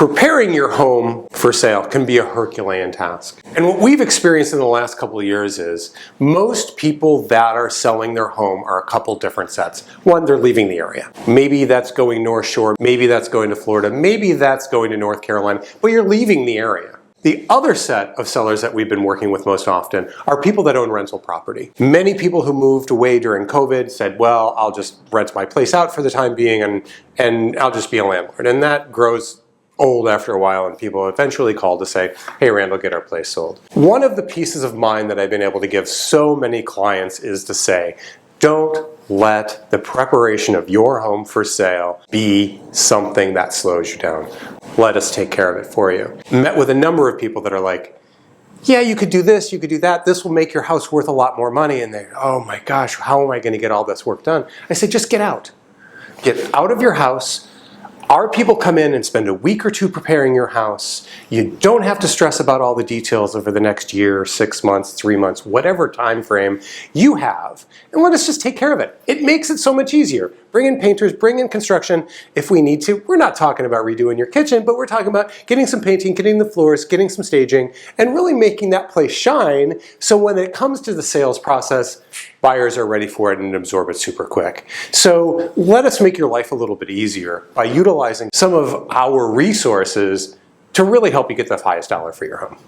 Preparing your home for sale can be a Herculean task. And what we've experienced in the last couple of years is most people that are selling their home are a couple different sets. One, they're leaving the area. Maybe that's going North Shore, maybe that's going to Florida, maybe that's going to North Carolina, but you're leaving the area. The other set of sellers that we've been working with most often are people that own rental property. Many people who moved away during COVID said, well, I'll just rent my place out for the time being and I'll just be a landlord. And that grows old after a while, and people eventually call to say, hey Randall, get our place sold. One of the pieces of mind that I've been able to give so many clients is to say, don't let the preparation of your home for sale be something that slows you down. Let us take care of it for you. Met with a number of people that are like, yeah, you could do this, you could do that, this will make your house worth a lot more money, and they, oh my gosh, how am I going to get all this work done? I say, just get out. Get out of your house. Our people come in and spend a week or two preparing your house. You don't have to stress about all the details over the next year, 6 months, 3 months, whatever time frame you have. And let us just take care of it. It makes it so much easier. Bring in painters, bring in construction if we need to. We're not talking about redoing your kitchen, but we're talking about getting some painting, getting the floors, getting some staging, and really making that place shine so when it comes to the sales process, buyers are ready for it and absorb it super quick. So let us make your life a little bit easier by utilizing some of our resources to really help you get the highest dollar for your home.